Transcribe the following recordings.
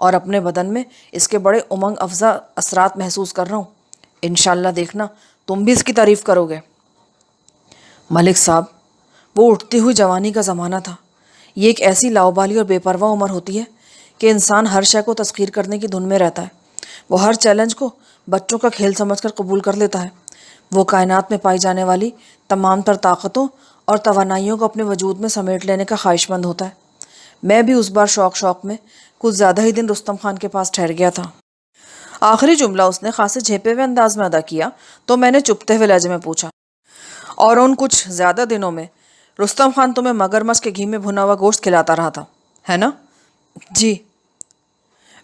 اور اپنے بدن میں اس کے بڑے امنگ افزا اثرات محسوس کر رہا ہوں. انشاءاللہ دیکھنا تم بھی اس کی تعریف کرو گے. ملک صاحب، وہ اٹھتی ہوئی جوانی کا زمانہ تھا. یہ ایک ایسی لاؤبالی اور بے پرواہ عمر ہوتی ہے کہ انسان ہر شے کو تسخیر کرنے کی دھن میں رہتا ہے. وہ ہر چیلنج کو بچوں کا کھیل سمجھ کر قبول کر لیتا ہے. وہ کائنات میں پائی جانے والی تمام تر طاقتوں اور توانائیوں کو اپنے وجود میں سمیٹ لینے کا خواہش مند ہوتا ہے. میں بھی اس بار شوق میں کچھ زیادہ ہی دن رستم خان کے پاس ٹھہر گیا تھا. آخری جملہ اس نے خاصے جھیپے ہوئے انداز میں ادا کیا تو میں نے چپتے ہوئے لہجے میں پوچھا، اور ان کچھ زیادہ دنوں میں رستم خان تمہیں مگرمچھ کے گھی میں بھنا ہوا گوشت کھلاتا رہا تھا، ہے نا؟ جی.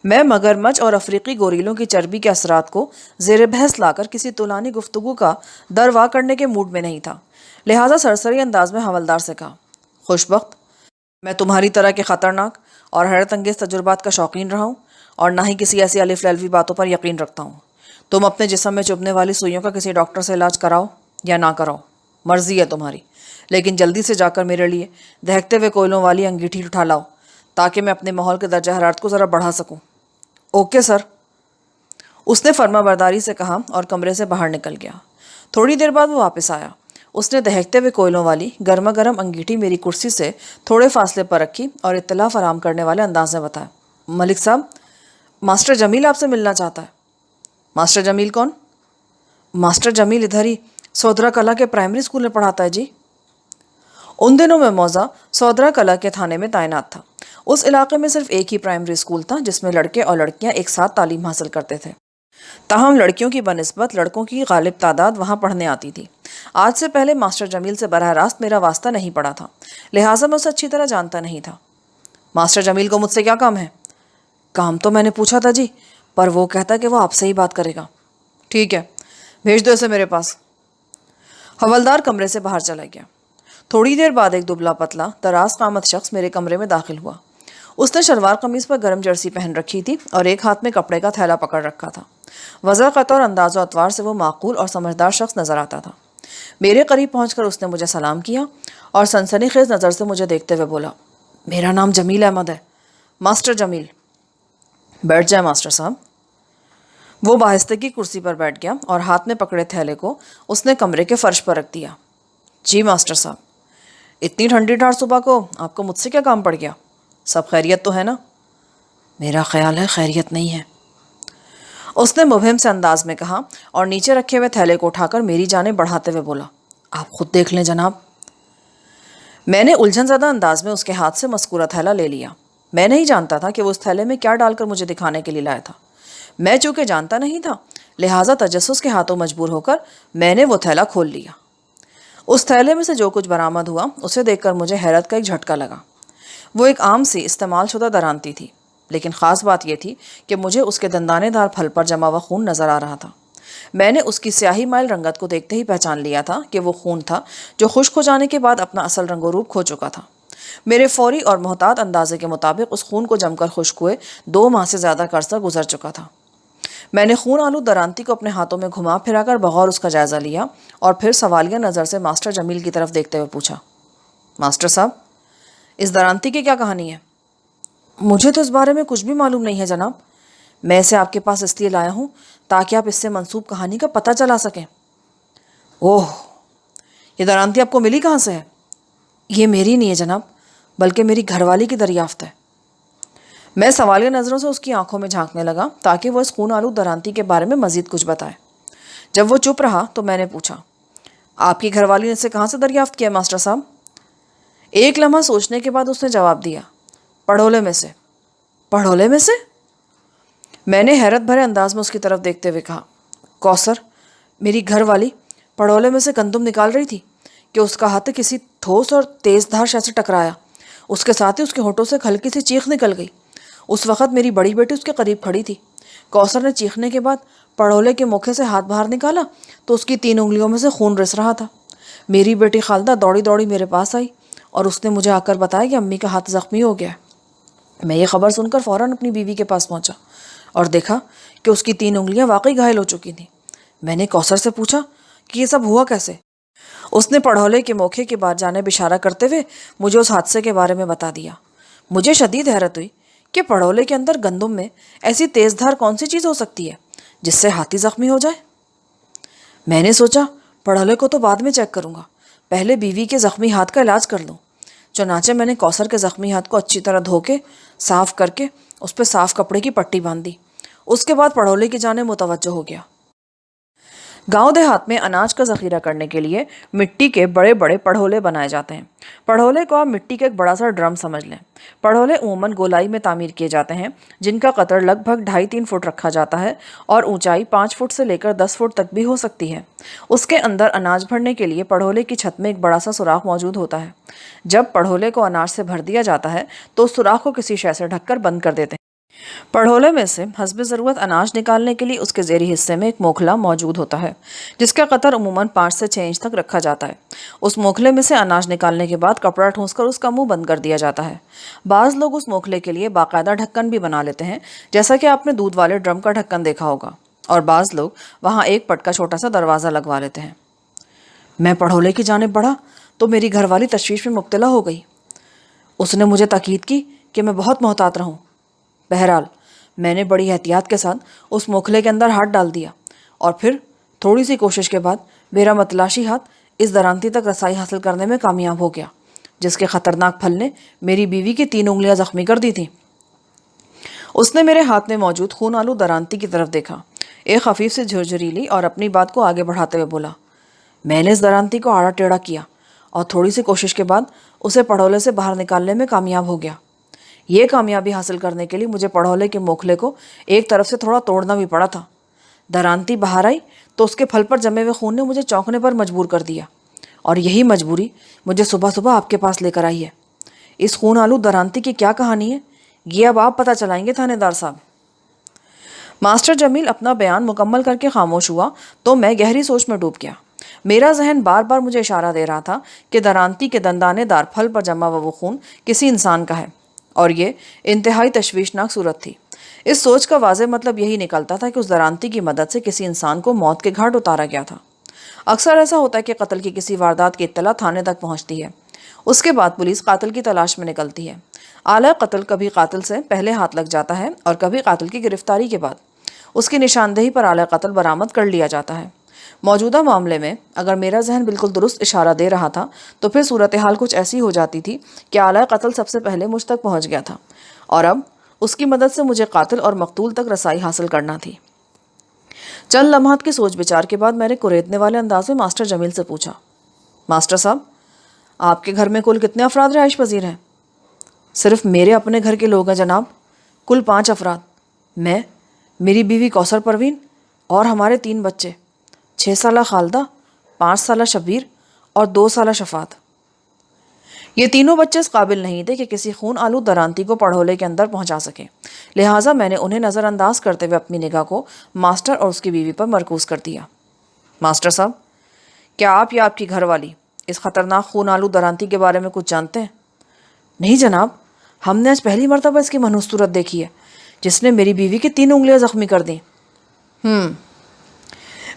میں مگرمچھ اور افریقی گوریلوں کی چربی کے اثرات کو زیر بحث لا کر کسی طولانی گفتگو کا دروا کرنے کے موڈ میں نہیں تھا، لہٰذا سرسری انداز میں حوالدار سے کہا، خوش بخت، میں تمہاری طرح کے خطرناک اور حیرت انگیز تجربات کا شوقین رہا ہوں اور نہ ہی کسی ایسی الف للوی باتوں پر یقین رکھتا ہوں. تم اپنے جسم میں چبھنے والی سوئیوں کا کسی ڈاکٹر سے علاج کراؤ یا نہ کراؤ، مرضی ہے تمہاری، لیکن جلدی سے جا کر میرے لیے دہکتے ہوئے کوئلوں والی انگیٹھی اٹھا لاؤ تاکہ میں اپنے ماحول کے درجہ حرارت کو ذرا بڑھا سکوں. Okay sir. اس نے فرما برداری سے کہا اور کمرے سے باہر نکل گیا. تھوڑی دیر بعد وہ واپس آیا. اس نے دہکتے ہوئے کوئلوں والی گرما گرم انگیٹھی میری کرسی سے تھوڑے فاصلے پر رکھی اور اطلاع فراہم کرنے والے انداز میں بتایا، ملک صاحب، ماسٹر جمیل آپ سے ملنا چاہتا ہے. ماسٹر جمیل کون؟ ماسٹر جمیل ادھر ہی سودرا کلا کے پرائمری اسکول میں پڑھاتا ہے جی. ان دنوں میں موضع سودرا کلا کے تھانے میں تعینات تھا. اس علاقے میں صرف ایک ہی پرائمری اسکول تھا جس میں لڑکے اور لڑکیاں ایک ساتھ تعلیم حاصل کرتے تھے. تاہم لڑکیوں کی بنسبت لڑکوں کی غالب تعداد وہاں پڑھنے آتی تھی. آج سے پہلے ماسٹر جمیل سے براہ راست میرا واسطہ نہیں پڑا تھا، لہٰذا میں اسے اچھی طرح جانتا نہیں تھا. ماسٹر جمیل کو مجھ سے کیا کام ہے؟ کام تو میں نے پوچھا تھا جی، پر وہ کہتا کہ وہ آپ سے ہی بات کرے گا. ٹھیک ہے، بھیج دو اسے میرے پاس. حوالدار کمرے سے باہر چلا گیا. تھوڑی دیر بعد ایک دبلا پتلا دراز قامت شخص میرے کمرے میں داخل ہوا. اس نے شلوار قمیص پر گرم جرسی پہن رکھی تھی اور ایک ہاتھ میں کپڑے کا تھیلا پکڑ رکھا تھا. وضاحت اور انداز و اطوار سے وہ معقول اور سمجھدار شخص نظر آتا تھا. میرے قریب پہنچ کر اس نے مجھے سلام کیا اور سنسنی خیز نظر سے مجھے دیکھتے ہوئے بولا، میرا نام جمیل احمد ہے، ماسٹر جمیل. بیٹھ جائے ماسٹر صاحب. وہ باہستگی کرسی پر بیٹھ گیا اور ہاتھ میں پکڑے تھیلے کو اس نے کمرے کے فرش پر رکھ دیا. جی ماسٹر صاحب. اتنی ٹھنڈی ٹھار صبح کو آپ کو مجھ سے کیا کام پڑ گیا؟ سب خیریت تو ہے نا؟ میرا خیال ہے خیریت نہیں ہے، اس نے مبہم سے انداز میں کہا اور نیچے رکھے ہوئے تھیلے کو اٹھا کر میری جانب بڑھاتے ہوئے بولا، آپ خود دیکھ لیں جناب. میں نے الجھن زدہ انداز میں اس کے ہاتھ سے مذکورہ تھیلا لے لیا. میں نہیں جانتا تھا کہ وہ اس تھیلے میں کیا ڈال کر مجھے دکھانے کے لیے لایا تھا. میں چونکہ جانتا نہیں تھا، لہٰذا تجسس کے ہاتھوں مجبور ہو کر میں نے وہ تھیلا کھول لیا. اس تھیلے میں سے جو کچھ برآمد ہوا اسے دیکھ کر مجھے حیرت کا ایک جھٹکا لگا. وہ ایک عام سی استعمال شدہ درانتی تھی، لیکن خاص بات یہ تھی کہ مجھے اس کے دندانے دار پھل پر جمع ہوا خون نظر آ رہا تھا. میں نے اس کی سیاہی مائل رنگت کو دیکھتے ہی پہچان لیا تھا کہ وہ خون تھا جو خشک ہو جانے کے بعد اپنا اصل رنگ و روپ کھو چکا تھا. میرے فوری اور محتاط اندازے کے مطابق اس خون کو جم کر خشک ہوئے 2 ماہ سے زیادہ کا عرصہ گزر چکا تھا. میں نے خون آلود درانتی کو اپنے ہاتھوں میں گھما پھرا کر بغور اس کا جائزہ لیا اور پھر سوالیہ نظر سے ماسٹر جمیل کی طرف دیکھتے ہوئے پوچھا، ماسٹر صاحب، اس درانتی کی کیا کہانی ہے؟ مجھے تو اس بارے میں کچھ بھی معلوم نہیں ہے جناب. میں اسے آپ کے پاس اس لیے لایا ہوں تاکہ آپ اس سے منسوب کہانی کا پتہ چلا سکیں. اوہ، یہ درانتی آپ کو ملی کہاں سے ہے؟ یہ میری نہیں ہے جناب، بلکہ میری گھر والی کی دریافت ہے. میں سوالیہ نظروں سے اس کی آنکھوں میں جھانکنے لگا تاکہ وہ اس خون آلود درانتی کے بارے میں مزید کچھ بتائے. جب وہ چپ رہا تو میں نے پوچھا، آپ کی گھر والی نے اسے کہاں سے دریافت کیا ماسٹر صاحب؟ ایک لمحہ سوچنے کے بعد اس نے جواب دیا، پڑھولے میں سے. پڑھولے میں سے؟ میں نے حیرت بھرے انداز میں اس کی طرف دیکھتے ہوئے کہا، کوثر، میری گھر والی پڑھولے میں سے گندم نکال رہی تھی کہ اس کا ہاتھ کسی ٹھوس اور تیز دھار شے سے ٹکرایا. اس کے ساتھ ہی اس کے ہونٹوں سے ہلکی سی چیخ نکل گئی. اس وقت میری بڑی بیٹی اس کے قریب کھڑی تھی. کوثر نے چیخنے کے بعد پڑھولے کے موقع سے ہاتھ باہر نکالا تو اس کی 3 انگلیوں میں سے خون رس رہا تھا. میری بیٹی خالدہ دوڑی دوڑی میرے پاس آئی اور اس نے مجھے آ کر بتایا کہ امی کا ہاتھ زخمی ہو گیا ہے. میں یہ خبر سن کر فوراً اپنی بیوی کے پاس پہنچا اور دیکھا کہ اس کی 3 انگلیاں واقعی گھائل ہو چکی تھیں. میں نے کوثر سے پوچھا کہ یہ سب ہوا کیسے؟ اس نے پڑھولے کے موقع کے بعد جانب اشارہ کرتے ہوئے مجھے اس حادثے کے بارے میں بتا دیا. مجھے شدید حیرت ہوئی کہ پڑھولے کے اندر گندم میں ایسی تیز دھار کون سی چیز ہو سکتی ہے جس سے ہاتھی زخمی ہو جائے؟ میں نے سوچا پڑھولے کو تو بعد میں چیک کروں گا، پہلے بیوی کے زخمی ہاتھ کا علاج کر لوں۔ چنانچہ میں نے کوثر کے زخمی ہاتھ کو اچھی طرح دھو کے صاف کر کے اس پہ صاف کپڑے کی پٹی باندھ دی۔ اس کے بعد پڑھولے کی جانب متوجہ ہو گیا۔ گاؤں دیہات میں اناج کا ذخیرہ کرنے کے لیے مٹی کے بڑے بڑے پڑھولے بنائے جاتے ہیں۔ پڑھولے کو آپ مٹی کا ایک بڑا سا ڈرم سمجھ لیں۔ پڑھولے عموماً گولائی میں تعمیر کیے جاتے ہیں، جن کا قطر لگ بھگ 2.5-3 فٹ رکھا جاتا ہے اور اونچائی 5 فٹ سے لے کر 10 فٹ تک بھی ہو سکتی ہے۔ اس کے اندر اناج بھرنے کے لیے پڑھولے کی چھت میں ایک بڑا سا سوراخ موجود ہوتا ہے۔ جب پڑھولے کو اناج سے بھر دیا جاتا ہے تو اس سوراخ کو کسی شے سے ڈھک کر بند کر دیتے ہیں۔ پڑھولے میں سے حسب ضرورت اناج نکالنے کے لیے اس کے زیریں حصے میں ایک موکھلا موجود ہوتا ہے، جس کا قطر عموماً 5 سے 6 انچ تک رکھا جاتا ہے۔ اس موکھلے میں سے اناج نکالنے کے بعد کپڑا ٹھونس کر اس کا منہ بند کر دیا جاتا ہے۔ بعض لوگ اس موکھلے کے لیے باقاعدہ ڈھکن بھی بنا لیتے ہیں، جیسا کہ آپ نے دودھ والے ڈرم کا ڈھکن دیکھا ہوگا، اور بعض لوگ وہاں ایک پٹ کا چھوٹا سا دروازہ لگوا لیتے ہیں۔ میں پڑھولے کی جانب بڑھا تو میری گھر والی تشویش میں مبتلا ہو گئی۔ اس نے مجھے تاکید کی کہ میں بہت محتاط رہوں۔ بہرحال میں نے بڑی احتیاط کے ساتھ اس موکھلے کے اندر ہاتھ ڈال دیا، اور پھر تھوڑی سی کوشش کے بعد میرا متلاشی ہاتھ اس درانتی تک رسائی حاصل کرنے میں کامیاب ہو گیا، جس کے خطرناک پھل نے میری بیوی کی 3 انگلیاں زخمی کر دی تھیں۔ اس نے میرے ہاتھ میں موجود خون آلود درانتی کی طرف دیکھا، ایک خفیف سے جھرجھری لی اور اپنی بات کو آگے بڑھاتے ہوئے بولا، میں نے اس درانتی کو آڑا ٹیڑھا کیا اور تھوڑی سی کوشش کے بعد اسے پڑھولے سے باہر نکالنے میں کامیاب ہو گیا۔ یہ کامیابی حاصل کرنے کے لیے مجھے پڑھولے کے موکھلے کو ایک طرف سے تھوڑا توڑنا بھی پڑا تھا۔ درانتی باہر آئی تو اس کے پھل پر جمے ہوئے خون نے مجھے چونکنے پر مجبور کر دیا، اور یہی مجبوری مجھے صبح صبح آپ کے پاس لے کر آئی ہے۔ اس خون آلود درانتی کی کیا کہانی ہے، یہ اب آپ پتہ چلائیں گے تھانے دار صاحب۔ ماسٹر جمیل اپنا بیان مکمل کر کے خاموش ہوا تو میں گہری سوچ میں ڈوب گیا۔ میرا ذہن بار بار مجھے اشارہ دے رہا تھا کہ درانتی کے دندانے دار پھل پر جمع ہوا وہ خون کسی انسان کا ہے، اور یہ انتہائی تشویشناک صورت تھی۔ اس سوچ کا واضح مطلب یہی نکلتا تھا کہ اس درانتی کی مدد سے کسی انسان کو موت کے گھاٹ اتارا گیا تھا۔ اکثر ایسا ہوتا ہے کہ قتل کی کسی واردات کی اطلاع تھانے تک پہنچتی ہے، اس کے بعد پولیس قاتل کی تلاش میں نکلتی ہے۔ آلہ قتل کبھی قاتل سے پہلے ہاتھ لگ جاتا ہے اور کبھی قاتل کی گرفتاری کے بعد اس کی نشاندہی پر آلہ قتل برآمد کر لیا جاتا ہے۔ موجودہ معاملے میں اگر میرا ذہن بالکل درست اشارہ دے رہا تھا تو پھر صورتحال کچھ ایسی ہو جاتی تھی کہ آلہ قتل سب سے پہلے مجھ تک پہنچ گیا تھا، اور اب اس کی مدد سے مجھے قاتل اور مقتول تک رسائی حاصل کرنا تھی۔ چند لمحات کی سوچ بچار کے بعد میں نے کریدنے والے انداز میں ماسٹر جمیل سے پوچھا، ماسٹر صاحب، آپ کے گھر میں کل کتنے افراد رہائش پذیر ہیں؟ صرف میرے اپنے گھر کے لوگ ہیں جناب، کل 5 افراد، میں، میری بیوی کوثر پروین اور ہمارے 3 بچے، 6 سالہ خالدہ، 5 سالہ شبیر اور 2 سالہ شفاعت۔ یہ تینوں بچے اس قابل نہیں تھے کہ کسی خون آلود درانتی کو پڑھولے کے اندر پہنچا سکیں، لہٰذا میں نے انہیں نظر انداز کرتے ہوئے اپنی نگاہ کو ماسٹر اور اس کی بیوی پر مرکوز کر دیا۔ ماسٹر صاحب، کیا آپ یا آپ کی گھر والی اس خطرناک خون آلود درانتی کے بارے میں کچھ جانتے ہیں؟ نہیں جناب، ہم نے آج پہلی مرتبہ اس کی منحوس صورت دیکھی ہے، جس نے میری بیوی کی 3 انگلیاں زخمی کر دیں۔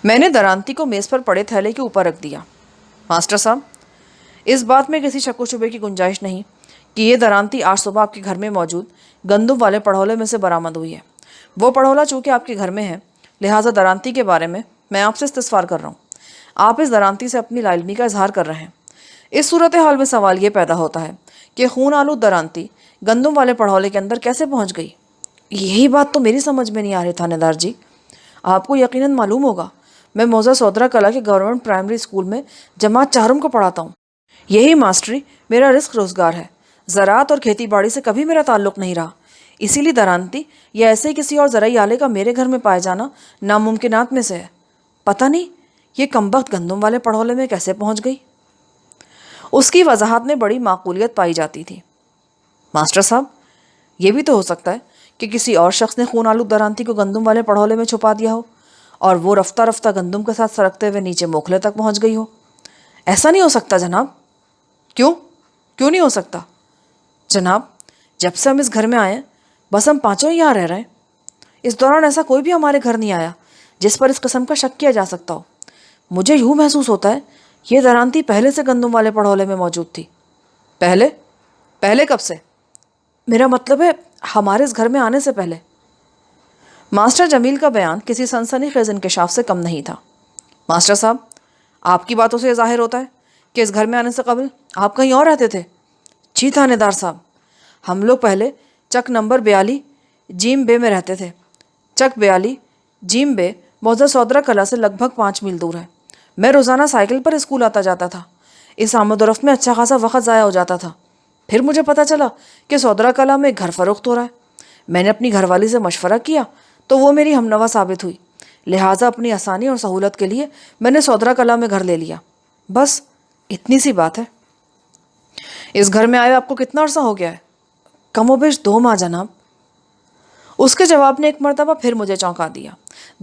میں نے درانتی کو میز پر پڑے تھیلے کے اوپر رکھ دیا۔ ماسٹر صاحب، اس بات میں کسی شک و شبے کی گنجائش نہیں کہ یہ درانتی آج صبح آپ کے گھر میں موجود گندم والے پڑھولے میں سے برآمد ہوئی ہے۔ وہ پڑھولا چونکہ آپ کے گھر میں ہے، لہٰذا درانتی کے بارے میں آپ سے استفسار کر رہا ہوں۔ آپ اس درانتی سے اپنی لا علمی کا اظہار کر رہے ہیں۔ اس صورتحال میں سوال یہ پیدا ہوتا ہے کہ خون آلود درانتی گندم والے پڑھولے کے اندر کیسے پہنچ گئی؟ یہی بات تو میری سمجھ میں نہیں آ رہی تھانے دار جی۔ آپ کو یقیناً معلوم ہوگا میں موضع سودرا کلا کے گورنمنٹ پرائمری اسکول میں جماعت چہارم کو پڑھاتا ہوں۔ یہی ماسٹری میرا رزق روزگار ہے، زراعت اور کھیتی باڑی سے کبھی میرا تعلق نہیں رہا، اسی لیے درانتی یا ایسے کسی اور زرعی آلے کا میرے گھر میں پائے جانا ناممکنات میں سے ہے۔ پتہ نہیں یہ کمبخت گندم والے پڑھولے میں کیسے پہنچ گئی۔ اس کی وضاحت میں بڑی معقولیت پائی جاتی تھی۔ ماسٹر صاحب، یہ بھی تو ہو سکتا ہے کہ کسی اور شخص نے خون آلود درانتی کو گندم والے پڑھولے میں چھپا دیا ہو اور وہ رفتہ رفتہ گندم کے ساتھ سرکتے ہوئے نیچے موکھلے تک پہنچ گئی ہو۔ ایسا نہیں ہو سکتا جناب۔ کیوں نہیں ہو سکتا؟ جناب، جب سے ہم اس گھر میں آئے ہیں بس ہم 5 ہی یہاں رہ رہے ہیں۔ اس دوران ایسا کوئی بھی ہمارے گھر نہیں آیا جس پر اس قسم کا شک کیا جا سکتا ہو۔ مجھے یوں محسوس ہوتا ہے یہ درانتی پہلے سے گندم والے پڑھولے میں موجود تھی۔ پہلے کب سے؟ میرا مطلب ہے ہمارے اس گھر میں آنے سے پہلے؟ ماسٹر جمیل کا بیان کسی سنسنی خیز انکشاف سے کم نہیں تھا۔ ماسٹر صاحب، آپ کی باتوں سے یہ ظاہر ہوتا ہے کہ اس گھر میں آنے سے قبل آپ کہیں اور رہتے تھے۔ جی تھانے دار صاحب، ہم لوگ پہلے چک نمبر 42 جیم بے میں رہتے تھے۔ چک 42 جیم بے موضع سودرا کلا سے لگ بھگ 5 میل دور ہے۔ میں روزانہ سائیکل پر اسکول آتا جاتا تھا۔ اس آمد و رفت میں اچھا خاصا وقت ضائع ہو جاتا تھا۔ پھر مجھے پتہ چلا کہ سودرا کلا میں ایک گھر فروخت ہو رہا ہے۔ میں نے اپنی گھر والی سے مشورہ کیا تو وہ میری ہمنوا ثابت ہوئی، لہٰذا اپنی آسانی اور سہولت کے لیے میں نے سودرا کلا میں گھر لے لیا۔ بس اتنی سی بات ہے۔ اس گھر میں آئے آپ کو کتنا عرصہ ہو گیا ہے؟ کم و بیش 2 ماہ جناب۔ اس کے جواب نے ایک مرتبہ پھر مجھے چونکا دیا۔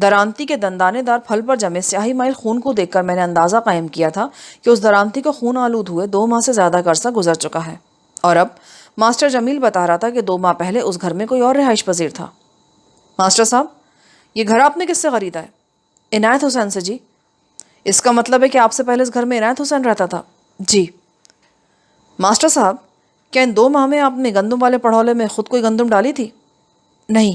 درانتی کے دندانے دار پھل پر جمے سیاہی مائل خون کو دیکھ کر میں نے اندازہ قائم کیا تھا کہ اس درانتی کو خون آلود ہوئے 2 ماہ سے زیادہ کا عرصہ گزر چکا ہے۔ اور اب ماسٹر جمیل بتا رہا تھا کہ 2 ماہ پہلے اس گھر میں کوئی اور رہائش پذیر تھا۔ ماسٹر صاحب، یہ گھر آپ نے کس سے خریدا ہے؟ عنایت حسین سے جی۔ اس کا مطلب ہے کہ آپ سے پہلے اس گھر میں عنایت حسین رہتا تھا؟ جی۔ ماسٹر صاحب، کیا ان 2 ماہ میں آپ نے گندم والے پڑھولے میں خود کوئی گندم ڈالی تھی؟ نہیں،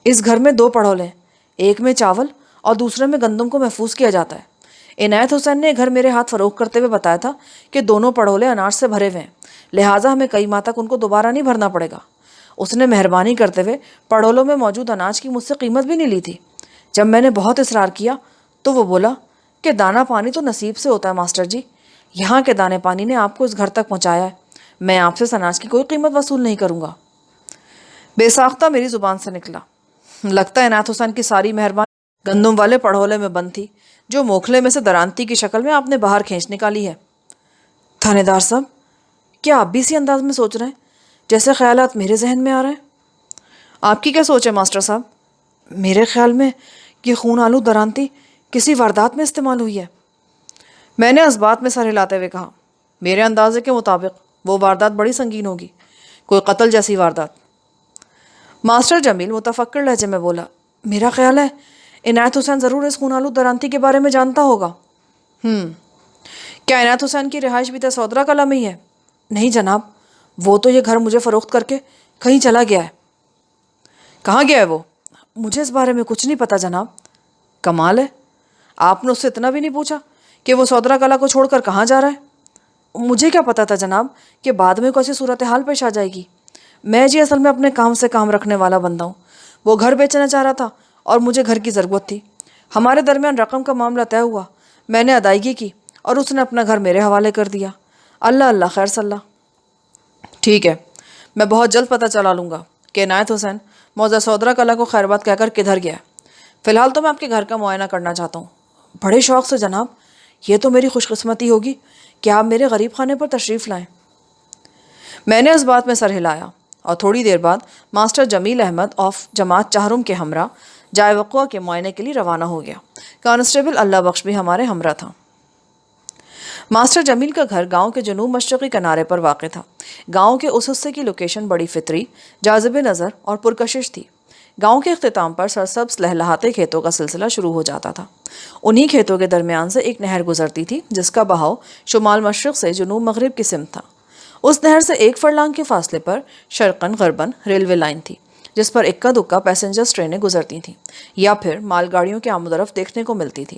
اس گھر میں 2 پڑھولے ہیں، ایک میں چاول اور دوسرے میں گندم کو محفوظ کیا جاتا ہے۔ عنایت حسین نے گھر میرے ہاتھ فروخت کرتے ہوئے بتایا تھا کہ دونوں پڑھولے اناج سے بھرے ہوئے ہیں، لہٰذا ہمیں کئی ماہ تک ان کو دوبارہ نہیں بھرنا پڑے گا۔ اس نے مہربانی کرتے ہوئے پڑھولوں میں موجود اناج کی مجھ سے قیمت بھی نہیں لی تھی۔ جب میں نے بہت اصرار کیا تو وہ بولا کہ دانا پانی تو نصیب سے ہوتا ہے ماسٹر جی، یہاں کے دانے پانی نے آپ کو اس گھر تک پہنچایا ہے، میں آپ سے اس اناج کی کوئی قیمت وصول نہیں کروں گا۔ بے ساختہ میری زبان سے نکلا۔ لگتا ہے عنایت حسین کی ساری مہربانی گندم والے پڑھولے میں بند تھی جو موکھلے میں سے درانتی کی شکل میں آپ نے باہر کھینچ نکالی ہے۔ تھانے دار صاحب، کیا آپ بھی اسی انداز میں سوچ رہے ہیں جیسے خیالات میرے ذہن میں آ رہے ہیں؟ آپ کی کیا سوچ ہے ماسٹر صاحب؟ میرے خیال میں یہ خون آلود درانتی کسی واردات میں استعمال ہوئی ہے۔ میں نے اس بات میں سر ہلاتے ہوئے کہا، میرے اندازے کے مطابق وہ واردات بڑی سنگین ہوگی، کوئی قتل جیسی واردات۔ ماسٹر جمیل متفکر لہجے میں بولا، میرا خیال ہے عنایت حسین ضرور اس خون آلود درانتی کے بارے میں جانتا ہوگا۔ کیا عنایت حسین کی رہائش بھی سودرا کلا میں ہی ہے؟ نہیں جناب، وہ تو یہ گھر مجھے فروخت کر کے کہیں چلا گیا ہے۔ کہاں گیا ہے وہ؟ مجھے اس بارے میں کچھ نہیں پتا جناب۔ کمال ہے، آپ نے اس سے اتنا بھی نہیں پوچھا کہ وہ سودرا کلا کو چھوڑ کر کہاں جا رہا ہے؟ مجھے کیا پتا تھا جناب کہ بعد میں کوئی ایسی صورتحال پیش آ جائے گی۔ میں جی اصل میں اپنے کام سے کام رکھنے والا بندہ ہوں۔ وہ گھر بیچنا چاہ رہا تھا اور مجھے گھر کی ضرورت تھی۔ ہمارے درمیان رقم کا معاملہ طے ہوا، میں نے ادائیگی کی اور اس نے اپنا گھر میرے حوالے کر دیا۔ اللہ اللہ خیر صلی اللہ۔ ٹھیک ہے، میں بہت جلد پتہ چلا لوں گا کہ عنایت حسین موضع سودرا کلا کو خیر بات کہہ کر کدھر گیا ہے۔ فی الحال تو میں آپ کے گھر کا معائنہ کرنا چاہتا ہوں۔ بڑے شوق سے جناب، یہ تو میری خوش قسمتی ہوگی کہ آپ میرے غریب خانے پر تشریف لائیں۔ میں نے اس بات میں سر ہلایا اور تھوڑی دیر بعد ماسٹر جمیل احمد آف جماعت چہرم کے ہمراہ جائے وقوع کے معائنے کے لیے روانہ ہو گیا۔ کانسٹیبل اللہ بخش بھی ہمارے ہمراہ تھا۔ ماسٹر جمیل کا گھر گاؤں کے جنوب مشرقی کنارے پر واقع تھا۔ گاؤں کے اس حصے کی لوکیشن بڑی فطری، جاذب نظر اور پرکشش تھی۔ گاؤں کے اختتام پر سرسبز لہلہاتے کھیتوں کا سلسلہ شروع ہو جاتا تھا۔ انہی کھیتوں کے درمیان سے ایک نہر گزرتی تھی جس کا بہاؤ شمال مشرق سے جنوب مغرب کی سمت تھا۔ اس نہر سے 1 فرلانگ کے فاصلے پر شرقاً غرباً ریلوے لائن تھی جس پر اکا دکا پیسنجرز ٹرینیں گزرتی تھیں یا پھر مال گاڑیوں کی آمد و رفت دیکھنے کو ملتی تھی۔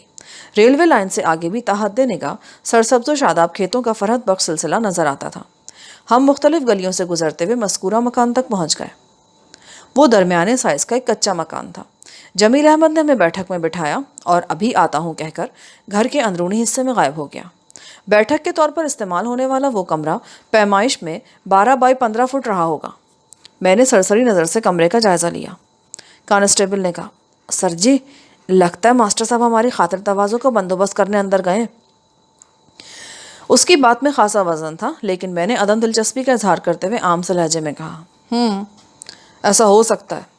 ریلوے لائن سے آگے بھی تحت نگاہ سرسبز و شاداب کھیتوں کا فرحت بخش سلسلہ نظر آتا تھا۔ ہم مختلف گلیوں سے گزرتے ہوئے مذکورہ مکان تک پہنچ گئے۔ وہ درمیانے سائز کا ایک کچا مکان تھا۔ جمیل احمد نے ہمیں بیٹھک میں بٹھایا اور ابھی آتا ہوں کہہ کر گھر کے اندرونی حصے میں غائب ہو گیا۔ بیٹھک کے طور پر استعمال ہونے والا وہ کمرہ پیمائش میں 12 بائی 15 فٹ رہا ہوگا۔ میں نے سرسری نظر سے کمرے کا جائزہ لیا۔ کانسٹیبل نے کہا، سر جی، لگتا ہے ماسٹر صاحب ہماری خاطر تواضع کا بندوبست کرنے اندر گئے۔ اس کی بات میں خاصا وزن تھا، لیکن میں نے عدم دلچسپی کا اظہار کرتے ہوئے عام سے لہجے میں کہا، ایسا ہو سکتا ہے۔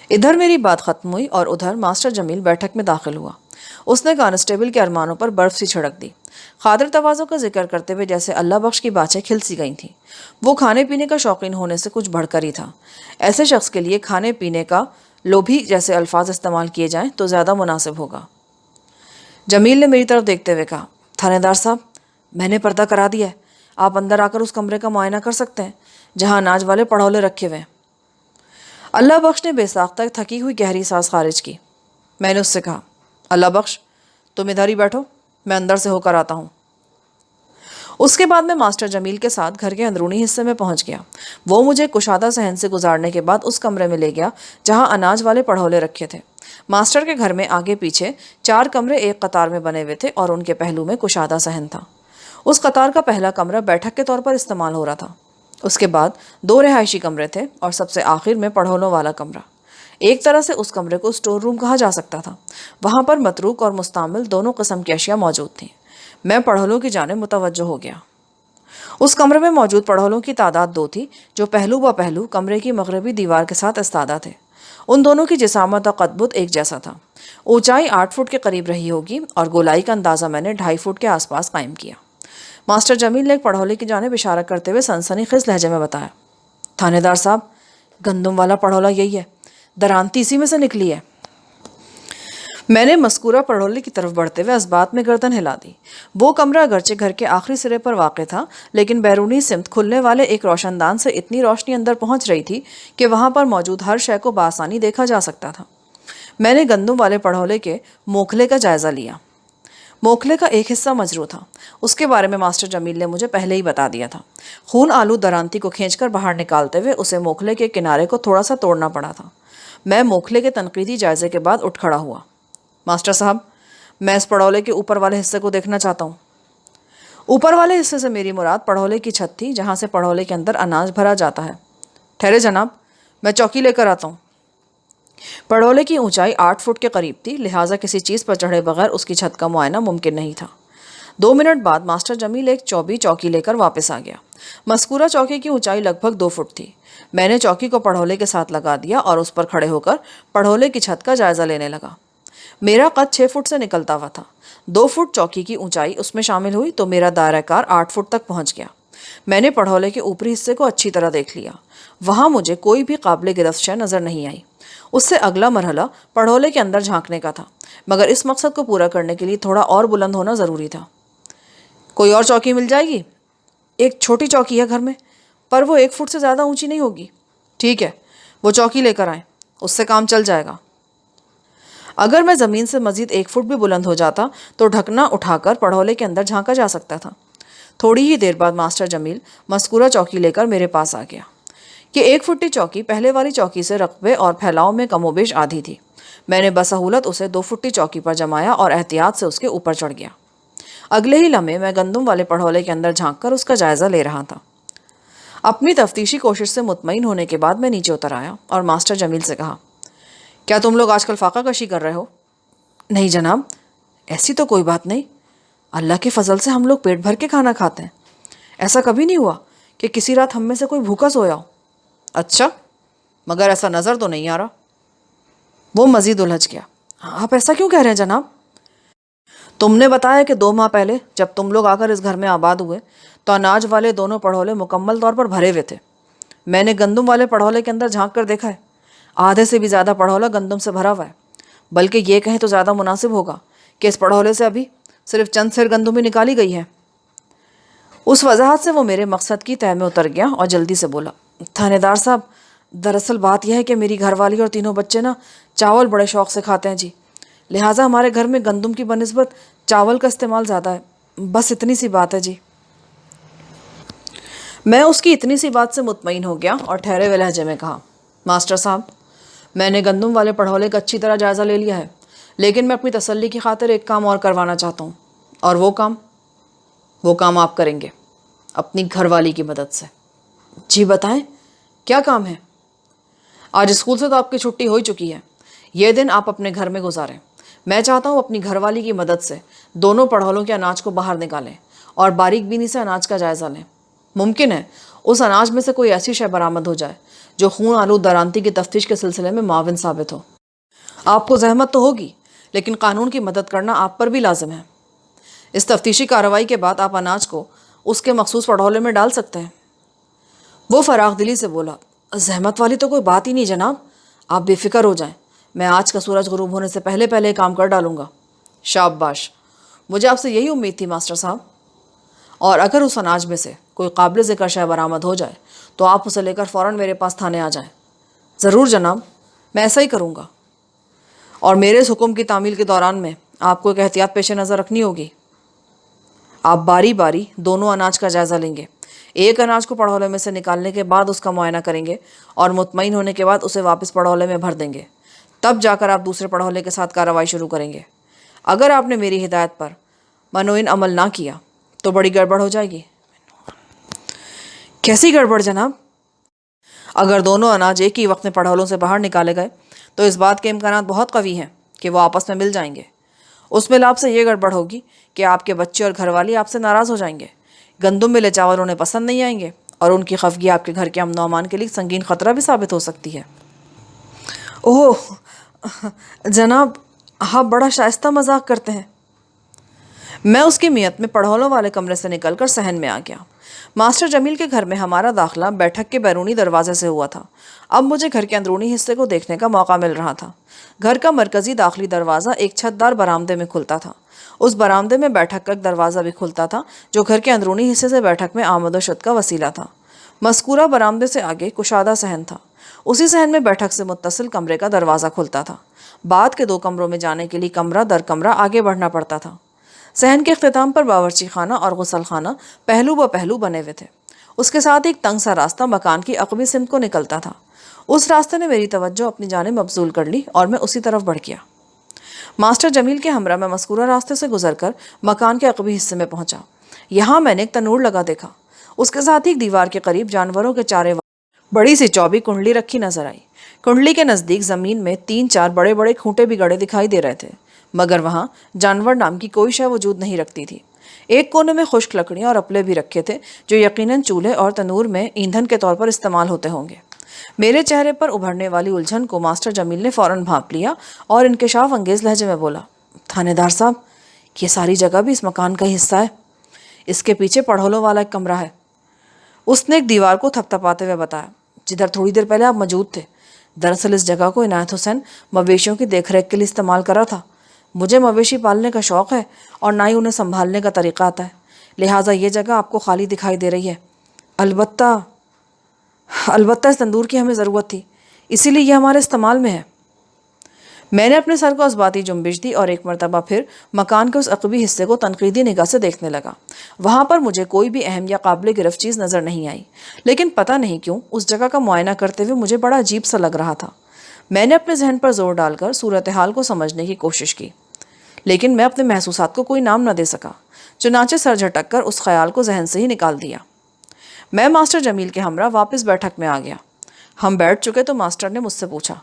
ادھر میری بات ختم ہوئی اور ادھر ماسٹر جمیل بیٹھک میں داخل ہوا۔ اس نے کانسٹیبل کے ارمانوں پر برف سی چھڑک دی۔ خاطر تواضع کا ذکر کرتے ہوئے جیسے اللہ بخش کی باتیں کھل سی گئی تھیں۔ وہ کھانے پینے کا شوقین ہونے سے کچھ بڑھ کر ہی تھا۔ ایسے شخص کے لیے کھانے پینے کا لوبھی جیسے الفاظ استعمال کیے جائیں تو زیادہ مناسب ہوگا۔ جمیل نے میری طرف دیکھتے ہوئے کہا، تھانے دار صاحب، میں نے پردہ کرا دیا ہے، آپ اندر آ کر اس کمرے کا معائنہ کر سکتے ہیں جہاں اناج والے پڑھولے رکھے ہوئے ہیں۔ اللہ بخش نے بے ساختہ تھکی ہوئی گہری سانس خارج کی۔ میں نے اس سے کہا، اللہ بخش تم ادھر ہی بیٹھو، میں اندر سے ہو کر آتا ہوں۔ اس کے بعد میں ماسٹر جمیل کے ساتھ گھر کے اندرونی حصے میں پہنچ گیا۔ وہ مجھے کشادہ صحن سے گزارنے کے بعد اس کمرے میں لے گیا جہاں اناج والے پڑھولے رکھے تھے۔ ماسٹر کے گھر میں آگے پیچھے 4 کمرے ایک قطار میں بنے ہوئے تھے اور ان کے پہلو میں کشادہ صحن تھا۔ اس قطار کا پہلا کمرہ بیٹھک کے طور پر استعمال ہو رہا تھا۔ اس کے بعد 2 رہائشی کمرے تھے اور سب سے آخر میں پڑھولوں والا کمرہ۔ ایک طرح سے اس کمرے کو اسٹور روم کہا جا سکتا تھا۔ وہاں پر متروک اور مستعمل دونوں قسم کی اشیاء موجود تھیں۔ میں پڑھولوں کی جانب متوجہ ہو گیا۔ اس کمرے میں موجود پڑھولوں کی تعداد 2 تھی جو پہلو با پہلو کمرے کی مغربی دیوار کے ساتھ استادہ تھے۔ ان دونوں کی جسامت اور قد بت ایک جیسا تھا۔ اونچائی 8 فٹ کے قریب رہی ہوگی اور گولائی کا اندازہ میں نے 2.5 فٹ کے آس پاس قائم کیا۔ ماسٹر جمیل نے ایک پڑھولے کی جانب اشارہ کرتے ہوئے سنسنی خیز لہجے میں بتایا، تھانے دار صاحب گندم والا پڑھولا یہی ہے، درانتی اسی میں سے نکلی ہے۔ میں نے مذکورہ پڑھولے کی طرف بڑھتے ہوئے اس بات میں گردن ہلا دی۔ وہ کمرہ اگرچہ گھر کے آخری سرے پر واقع تھا لیکن بیرونی سمت کھلنے والے ایک روشن دان سے اتنی روشنی اندر پہنچ رہی تھی کہ وہاں پر موجود ہر شے کو بآسانی دیکھا جا سکتا تھا۔ میں نے گندم والے پڑھولے کے موکھلے کا جائزہ لیا۔ موکھلے کا ایک حصہ مجروح تھا۔ اس کے بارے میں ماسٹر جمیل نے مجھے پہلے ہی بتا دیا تھا۔ خون آلود درانتی کو کھینچ کر باہر نکالتے ہوئے اسے موکھلے کے کنارے کو تھوڑا سا توڑنا پڑا تھا۔ میں موکھلے کے تنقیدی جائزے کے بعد اٹھ کھڑا ہوا۔ ماسٹر صاحب میں اس پڑھولے کے اوپر والے حصے کو دیکھنا چاہتا ہوں۔ اوپر والے حصے سے میری مراد پڑھولے کی چھت تھی جہاں سے پڑھولے کے اندر اناج بھرا جاتا ہے۔ ٹھہرے جناب، میں چوکی لے کر آتا ہوں۔ پڑھولے کی اونچائی 8 فٹ کے قریب تھی، لہٰذا کسی چیز پر چڑھے بغیر اس کی چھت کا معائنہ ممکن نہیں تھا۔ 2 منٹ بعد ماسٹر جمیل ایک چوبی چوکی لے کر واپس آ گیا۔ مذکورہ چوکی کی اونچائی لگ بھگ 2 فٹ تھی۔ میں نے چوکی کو پڑھولے کے ساتھ لگا دیا اور اس پر کھڑے ہو کر پڑھولے کی چھت کا جائزہ لینے لگا۔ میرا قد 6 فٹ سے نکلتا ہوا تھا۔ 2 فٹ چوکی کی اونچائی اس میں شامل ہوئی تو میرا دائرہ کار 8 فٹ تک پہنچ گیا۔ میں نے پڑھولے کے اوپری حصے کو اچھی طرح دیکھ لیا۔ وہاں مجھے کوئی بھی قابل گرفت شے نظر نہیں آئی۔ اس سے اگلا مرحلہ پڑھولے کے اندر جھانکنے کا تھا، مگر اس مقصد کو پورا کرنے کے لیے تھوڑا اور بلند ہونا ضروری تھا۔ کوئی اور چوکی مل جائے گی؟ ایک چھوٹی چوکی ہے گھر میں، پر وہ 1 فٹ سے زیادہ اونچی نہیں ہوگی۔ ٹھیک ہے، وہ چوکی لے کر آئیں، اس سے کام چل جائے گا۔ اگر میں زمین سے مزید 1 فٹ بھی بلند ہو جاتا تو ڈھکنا اٹھا کر پڑھولے کے اندر جھانکا جا سکتا تھا۔ تھوڑی ہی دیر بعد ماسٹر جمیل مذکورہ چوکی لے کر میرے پاس آ گیا۔ یہ 1 فٹی چوکی پہلے والی چوکی سے رقبے اور پھیلاؤ میں کم و بیش آدھی تھی۔ میں نے بسہولت اسے 2 فٹی چوکی پر جمایا اور احتیاط سے اس کے اوپر چڑھ گیا۔ اگلے ہی لمحے میں گندم والے پڑھولے کے اندر جھانک کر اس کا جائزہ لے رہا تھا۔ اپنی تفتیشی کوشش سے مطمئن ہونے کے بعد میں نیچے اتر آیا اور ماسٹر جمیل سے کہا، کیا تم لوگ آج کل فاقہ کشی کر رہے ہو؟ نہیں جناب، ایسی تو کوئی بات نہیں۔ اللہ کے فضل سے ہم لوگ پیٹ بھر کے کھانا کھاتے ہیں۔ ایسا کبھی نہیں ہوا کہ کسی رات ہم میں سے کوئی بھوکا سویا ہو۔ اچھا، مگر ایسا نظر تو نہیں آ رہا۔ وہ مزید الجھ گیا۔ آپ ایسا کیوں کہہ رہے ہیں جناب؟ تم نے بتایا کہ 2 ماہ پہلے جب تم لوگ آ کر اس گھر میں آباد ہوئے تو اناج والے دونوں پڑھولے مکمل طور پر بھرے ہوئے تھے۔ میں نے گندم والے پڑھولے کے اندر جھانک کر دیکھا ہے، آدھے سے بھی زیادہ پڑھولا گندم سے بھرا ہوا ہے۔ بلکہ یہ کہیں تو زیادہ مناسب ہوگا کہ اس پڑھولے سے ابھی صرف چند سیر گندم ہی نکالی گئی ہے۔ اس وضاحت سے وہ میرے مقصد کی تہہ میں اتر گیا اور جلدی سے بولا، تھانے دار صاحب دراصل بات یہ ہے کہ میری گھر والی اور تینوں بچے چاول بڑے شوق سے کھاتے ہیں جی، لہٰذا ہمارے گھر میں گندم کی بنسبت چاول کا استعمال زیادہ ہے، بس اتنی سی بات ہے جی۔ میں اس کی اتنی سی بات سے مطمئن ہو گیا اور ٹھہرے ہوئے لہجے میں کہا، ماسٹر صاحب میں نے گندم والے پڑھولے کا اچھی طرح جائزہ لے لیا ہے، لیکن میں اپنی تسلی کی خاطر ایک کام اور کروانا چاہتا ہوں، اور وہ کام آپ کریں گے اپنی گھر والی کی مدد سے۔ جی بتائیں، کیا کام ہے؟ آج اسکول سے تو آپ کی چھٹی ہو ہی چکی ہے، یہ دن آپ اپنے گھر میں گزاریں۔ میں چاہتا ہوں اپنی گھر والی کی مدد سے دونوں پڑھولوں کے اناج کو باہر نکالیں اور باریک بینی سے اناج کا جائزہ لیں۔ ممکن ہے اس اناج میں سے کوئی ایسی شے برآمد ہو جائے جو خون آلود درانتی کی تفتیش کے سلسلے میں معاون ثابت ہو۔ آپ کو زحمت تو ہوگی، لیکن قانون کی مدد کرنا آپ پر بھی لازم ہے۔ اس تفتیشی کارروائی کے بعد آپ اناج کو اس کے مخصوص پڑھولے میں ڈال سکتے ہیں۔ وہ فراخ دلی سے بولا، زحمت والی تو کوئی بات ہی نہیں جناب، آپ بے فکر ہو جائیں، میں آج کا سورج غروب ہونے سے پہلے کام کر ڈالوں گا۔ شاباش، مجھے آپ سے یہی امید تھی ماسٹر صاحب۔ اور اگر اس اناج میں سے کوئی قابل ذکر شے برآمد ہو جائے تو آپ اسے لے کر فوراً میرے پاس تھانے آ جائیں۔ ضرور جناب، میں ایسا ہی کروں گا، اور میرے اس حکم کی تعمیل کے دوران میں آپ کو ایک احتیاط پیش نظر رکھنی ہوگی۔ آپ باری باری دونوں اناج کا جائزہ لیں گے۔ ایک اناج کو پڑھولے میں سے نکالنے کے بعد اس کا معائنہ کریں گے اور مطمئن ہونے کے بعد اسے واپس پڑھولے میں بھر دیں گے۔ تب جا کر آپ دوسرے پڑھولے کے ساتھ کارروائی شروع کریں گے۔ اگر آپ نے میری ہدایت پر منوعین عمل نہ کیا تو بڑی گڑبڑ ہو جائے گی۔ کیسی گڑبڑ جناب؟ اگر دونوں اناج ایک ہی وقت میں پڑھولوں سے باہر نکالے گئے تو اس بات کے امکانات بہت قوی ہیں کہ وہ آپس میں مل جائیں گے۔ اس ملاپ سے یہ گڑبڑ ہوگی کہ آپ کے بچے اور گھر والی آپ سے ناراض ہو جائیں گے۔ گندم ملے چاول انہیں پسند نہیں آئیں گے اور ان کی خفگی آپ کے گھر کے امن و امان کے لیے سنگین خطرہ بھی ثابت ہو سکتی ہے۔ اوہ جناب، آپ بڑا شائستہ مذاق کرتے ہیں۔ میں اس کی میت میں پڑھولوں والے کمرے سے نکل کر صحن میں آ گیا۔ ماسٹر جمیل کے گھر میں ہمارا داخلہ بیٹھک کے بیرونی دروازے سے ہوا تھا۔ اب مجھے گھر کے اندرونی حصے کو دیکھنے کا موقع مل رہا تھا۔ گھر کا مرکزی داخلی دروازہ ایک چھت دار برآمدے میں کھلتا تھا۔ اس برآمدے میں بیٹھک کا ایک دروازہ بھی کھلتا تھا جو گھر کے اندرونی حصے سے بیٹھک میں آمد و شد کا وسیلہ تھا۔ مذکورہ برآمدے سے آگے کشادہ صحن تھا۔ اسی صحن میں بیٹھک سے متصل کمرے کا دروازہ کھلتا تھا۔ بعد کے 2 کمروں میں جانے کے لیے کمرہ در کمرہ آگے بڑھنا پڑتا تھا۔ صحن کے اختتام پر باورچی خانہ اور غسل خانہ پہلو بہ پہلو بنے ہوئے تھے۔ اس کے ساتھ ایک تنگ سا راستہ مکان کی عقبی سمت کو نکلتا تھا۔ اس راستے نے میری توجہ اپنی جانب مبذول کر لی اور میں اسی طرف بڑھ گیا۔ ماسٹر جمیل کے ہمراہ میں مذکورہ راستے سے گزر کر مکان کے عقبی حصے میں پہنچا۔ یہاں میں نے ایک تنور لگا دیکھا۔ اس کے ساتھ ہی ایک دیوار کے قریب جانوروں کے چارے بڑی سی چوبی کنڈلی رکھی نظر آئی۔ کنڈلی کے نزدیک زمین میں 3-4 بڑے بڑے کھوٹے بھی گڑے دکھائی دے رہے تھے، مگر وہاں جانور نام کی کوئی شے وجود نہیں رکھتی تھی۔ ایک کونے میں خشک لکڑیاں اور اپلے بھی رکھے تھے جو یقیناً چولہے اور تنور میں ایندھن کے طور پر استعمال ہوتے ہوں گے۔ میرے چہرے پر ابھرنے والی الجھن کو ماسٹر جمیل نے فوراً بھانپ لیا اور انکشاف انگیز لہجے میں بولا، تھانے دار صاحب، یہ ساری جگہ بھی اس مکان کا ہی حصہ ہے۔ اس کے پیچھے پڑھولوں والا ایک کمرہ ہے۔ اس نے ایک دیوار کو تھپ تھپاتے ہوئے بتایا، جدھر تھوڑی دیر پہلے آپ موجود تھے۔ دراصل اس جگہ کو عنایت حسین مویشیوں کی دیکھ ریکھ کے لیے استعمال کرا تھا۔ مجھے مویشی پالنے کا شوق ہے اور نہ ہی انہیں سنبھالنے کا طریقہ آتا ہے، لہٰذا یہ جگہ آپ کو خالی دکھائی دے رہی ہے۔ البتہ اس تندور کی ہمیں ضرورت تھی، اسی لیے یہ ہمارے استعمال میں ہے۔ میں نے اپنے سر کو اسباتی جنبش دی اور ایک مرتبہ پھر مکان کے اس عقبی حصے کو تنقیدی نگاہ سے دیکھنے لگا۔ وہاں پر مجھے کوئی بھی اہم یا قابل گرفت چیز نظر نہیں آئی، لیکن پتہ نہیں کیوں اس جگہ کا معائنہ کرتے ہوئے مجھے بڑا عجیب سا لگ رہا تھا۔ میں نے اپنے ذہن پر زور ڈال کر صورتحال کو سمجھنے کی کوشش کی، لیکن میں اپنے محسوسات کو کوئی نام نہ دے سکا، چنانچہ سر جھٹک کر اس خیال کو ذہن سے ہی نکال دیا۔ میں ماسٹر جمیل کے ہمراہ واپس بیٹھک میں آ گیا۔ ہم بیٹھ چکے تو ماسٹر نے مجھ سے پوچھا،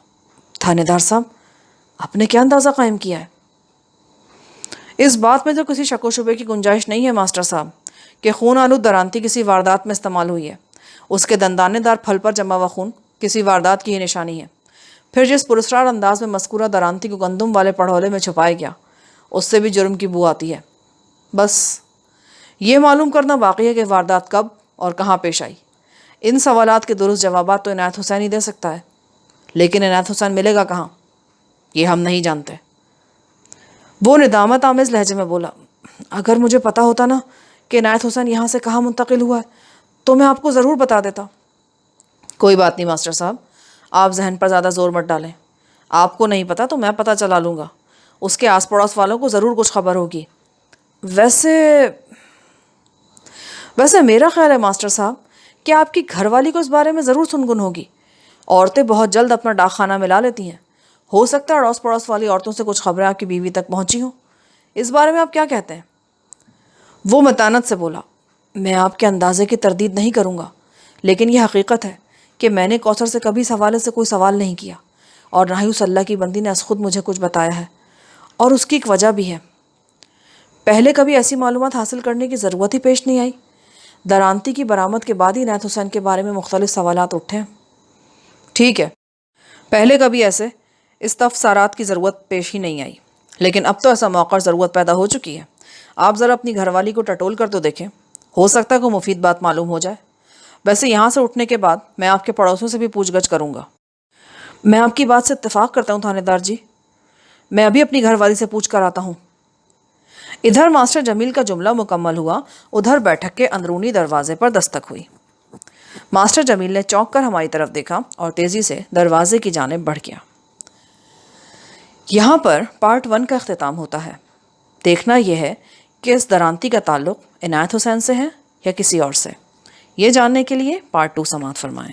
تھانے دار صاحب، آپ نے کیا اندازہ قائم کیا ہے؟ اس بات میں تو کسی شک و شبے کی گنجائش نہیں ہے ماسٹر صاحب کہ خون آلود درانتی کسی واردات میں استعمال ہوئی ہے۔ اس کے دندانے دار پھل پر جمع ہوا خون کسی واردات کی ہی نشانی ہے۔ پھر جس پراسرار انداز میں مذکورہ درانتی کو گندم والے پڑھولے میں چھپایا گیا، اس سے بھی جرم کی بو آتی ہے۔ بس یہ معلوم کرنا باقی ہے کہ واردات کب اور کہاں پیش آئی۔ ان سوالات کے درست جوابات تو عنایت حسین ہی دے سکتا ہے، لیکن عنایت حسین ملے گا کہاں، یہ ہم نہیں جانتے۔ وہ ندامت آمیز لہجے میں بولا، اگر مجھے پتا ہوتا نا کہ عنایت حسین یہاں سے کہاں منتقل ہوا ہے تو میں آپ کو ضرور بتا دیتا۔ کوئی بات نہیں ماسٹر صاحب، آپ ذہن پر زیادہ زور مت ڈالیں۔ آپ کو نہیں پتا تو میں پتہ چلا لوں گا، اس کے آس پڑوس والوں کو ضرور کچھ خبر ہوگی۔ ویسے میرا خیال ہے ماسٹر صاحب کہ آپ کی گھر والی کو اس بارے میں ضرور سنگن ہوگی۔ عورتیں بہت جلد اپنا ڈاک خانہ ملا لیتی ہیں۔ ہو سکتا ہے اڑوس پڑوس والی عورتوں سے کچھ خبریں آپ کی بیوی تک پہنچی ہوں۔ اس بارے میں آپ کیا کہتے ہیں؟ وہ متانت سے بولا، میں آپ کے اندازے کی تردید نہیں کروں گا، لیکن یہ حقیقت ہے کہ میں نے کوثر سے کبھی اس حوالے سے کوئی سوال نہیں کیا، اور نہ ہی اس اللہ کی بندی نے از خود مجھے کچھ بتایا ہے، اور اس کی ایک وجہ بھی ہے۔ پہلے کبھی ایسی معلومات حاصل کرنے کی ضرورت ہی پیش نہیں آئی۔ درانتی کی برآمد کے بعد ہی عنایت حسین کے بارے میں مختلف سوالات اٹھے۔ ٹھیک ہے، پہلے کبھی ایسے استفسارات کی ضرورت پیش ہی نہیں آئی، لیکن اب تو ایسا موقع ضرورت پیدا ہو چکی ہے۔ آپ ذرا اپنی گھر والی کو ٹٹول کر تو دیکھیں، ہو سکتا ہے کوئی مفید بات معلوم ہو جائے۔ ویسے یہاں سے اٹھنے کے بعد میں آپ کے پڑوسوں سے بھی پوچھ گچھ کروں گا۔ میں آپ کی بات سے اتفاق کرتا ہوں تھانے دار جی، میں ابھی اپنی گھر والی سے پوچھ کر آتا ہوں۔ ادھر ماسٹر جمیل کا جملہ مکمل ہوا، ادھر بیٹھک کے اندرونی دروازے پر دستک ہوئی۔ ماسٹر جمیل نے چونک کر ہماری طرف دیکھا اور تیزی سے دروازے کی جانب بڑھ گیا۔ یہاں پر پارٹ 1 کا اختتام ہوتا ہے۔ دیکھنا یہ ہے کہ اس درانتی کا تعلق عنایت حسین سے ہے یا کسی اور سے۔ یہ جاننے کے لیے پارٹ 2 سماعت فرمائیں۔